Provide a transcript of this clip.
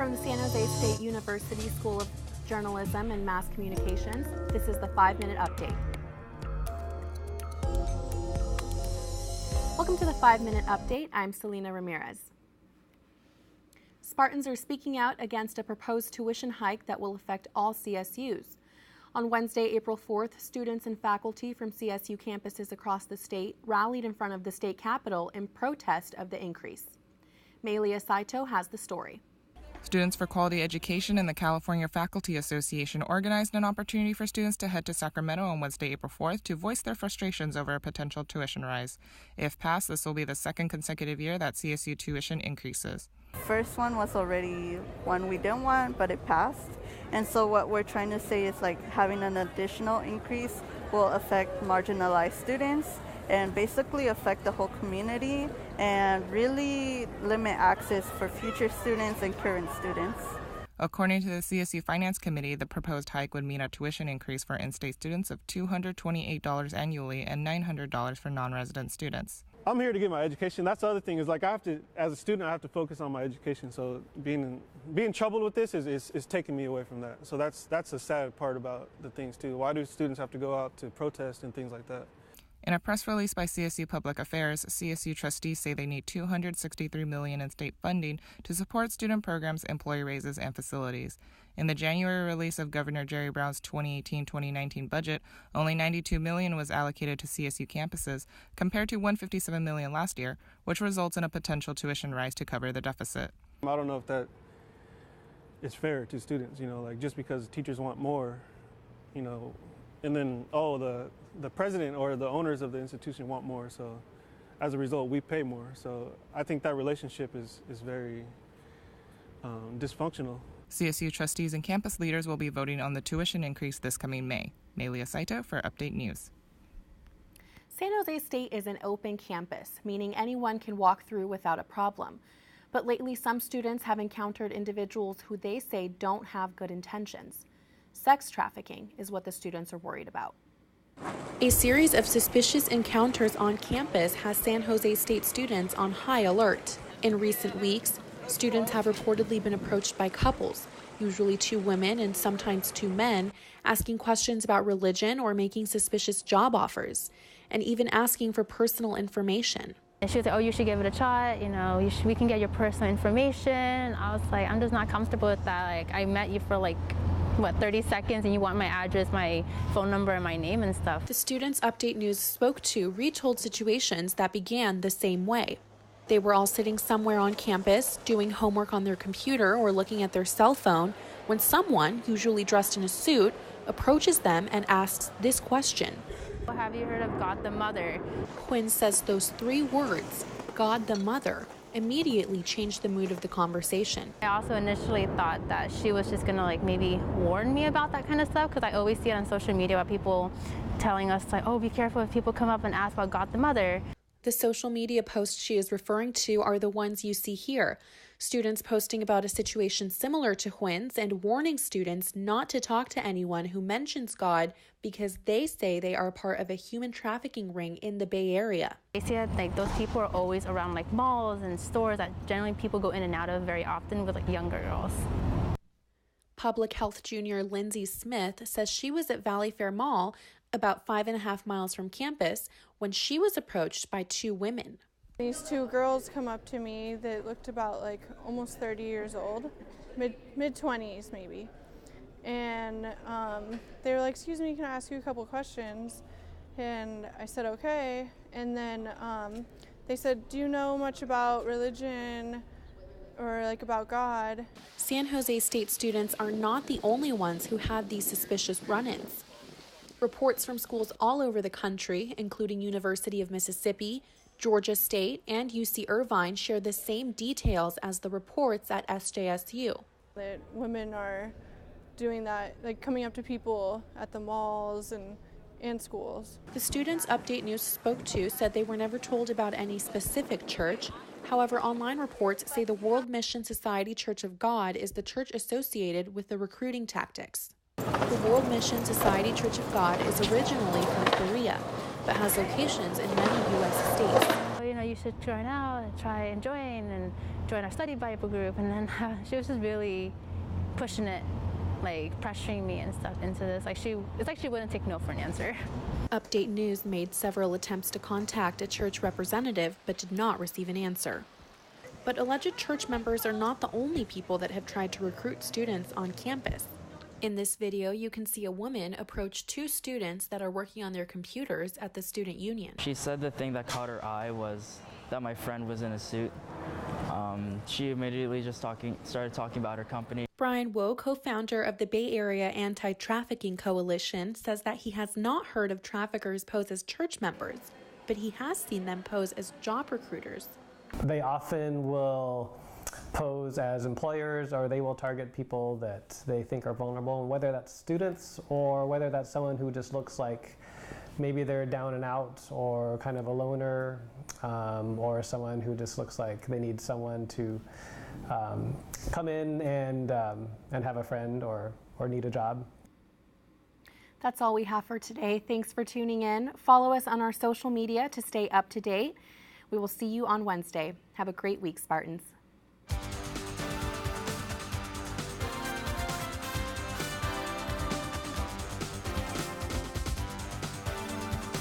From the San Jose State University School of Journalism and Mass Communications, this is the 5-Minute Update. Welcome to the 5-Minute Update. I'm Selena Ramirez. Spartans are speaking out against a proposed tuition hike that will affect all CSUs. On Wednesday, April 4th, students and faculty from CSU campuses across the state rallied in front of the state capitol in protest of the increase. Melia Saito has the story. Students for Quality Education and the California Faculty Association organized an opportunity for students to head to Sacramento on Wednesday, April 4th to voice their frustrations over a potential tuition rise. If passed, this will be the second consecutive year that CSU tuition increases. First one was already one we didn't want, but it passed. And so what we're trying to say is like having an additional increase will affect marginalized students and basically affect the whole community and really limit access for future students and current students. According to the CSU Finance Committee, the proposed hike would mean a tuition increase for in-state students of $228 annually and $900 for non-resident students. I'm here to get my education. That's the other thing is like I have to, as a student, I have to focus on my education. So being troubled with this is taking me away from that. So that's a sad part about the things too. Why do students have to go out to protest and things like that? In a press release by CSU Public Affairs, CSU trustees say they need $263 million in state funding to support student programs, employee raises, and facilities. In the January release of Governor Jerry Brown's 2018-2019 budget, only $92 million was allocated to CSU campuses, compared to $157 million last year, which results in a potential tuition rise to cover the deficit. I don't know if that is fair to students, like just because teachers want more, and then, the president or the owners of the institution want more, so as a result, we pay more. So I think that relationship is very dysfunctional. CSU trustees and campus leaders will be voting on the tuition increase this coming May. Melia Saito for Update News. San Jose State is an open campus, meaning anyone can walk through without a problem. But lately, some students have encountered individuals who they say don't have good intentions. Sex trafficking is what the students are worried about. A series of suspicious encounters on campus has San Jose State students on high alert. In recent weeks, students have reportedly been approached by couples, usually 2 women and sometimes 2 men, asking questions about religion or making suspicious job offers, and even asking for personal information. And she was like, oh, you should give it a shot, we can get your personal information. I was like, I'm just not comfortable with that. Like, I met you for 30 seconds and you want my address, my phone number, and my name and stuff. The Students Update News spoke to retold situations that began the same way. They were all sitting somewhere on campus, doing homework on their computer or looking at their cell phone, when someone, usually dressed in a suit, approaches them and asks this question. Have you heard of God the Mother? Quinn says those 3 words, God the Mother, immediately changed the mood of the conversation. I also initially thought that she was just gonna maybe warn me about that kind of stuff, because I always see it on social media about people telling us oh, be careful if people come up and ask about God the Mother. The social media posts she is referring to are the ones you see here. Students posting about a situation similar to Huen's and warning students not to talk to anyone who mentions God because they say they are part of a human trafficking ring in the Bay Area. They see that those people are always around malls and stores that generally people go in and out of very often with younger girls. Public health junior Lindsay Smith says she was at Valley Fair Mall, about 5.5 miles from campus, when she was approached by 2 women. These 2 girls come up to me that looked about almost 30 years old, mid-20s maybe. And they were like, excuse me, can I ask you a couple questions? And I said, okay. And then they said, do you know much about religion or about God? San Jose State students are not the only ones who had these suspicious run-ins. Reports from schools all over the country, including University of Mississippi, Georgia State, and UC Irvine, share the same details as the reports at SJSU. That women are doing that, coming up to people at the malls and schools. The Students Update News spoke to said they were never told about any specific church. However, online reports say the World Mission Society Church of God is the church associated with the recruiting tactics. The World Mission Society Church of God is originally from Korea, but has locations in many U.S. states. you should join out and try and join our study Bible group. And then she was just really pushing it, like pressuring me and stuff into this. It's like she wouldn't take no for an answer. Update News made several attempts to contact a church representative but did not receive an answer. But alleged church members are not the only people that have tried to recruit students on campus. In this video, you can see a woman approach two students that are working on their computers at the student union. She said the thing that caught her eye was that my friend was in a suit. She immediately just started talking about her company. Brian Woe, co-founder of the Bay Area Anti-Trafficking Coalition, says that he has not heard of traffickers pose as church members, but he has seen them pose as job recruiters. They often will pose as employers, or they will target people that they think are vulnerable, and whether that's students or whether that's someone who just looks like maybe they're down and out or kind of a loner, or someone who just looks like they need someone to come in and have a friend or need a job. That's all we have for today. Thanks for tuning in. Follow us on our social media to stay up to date. We will see you on Wednesday. Have a great week, Spartans.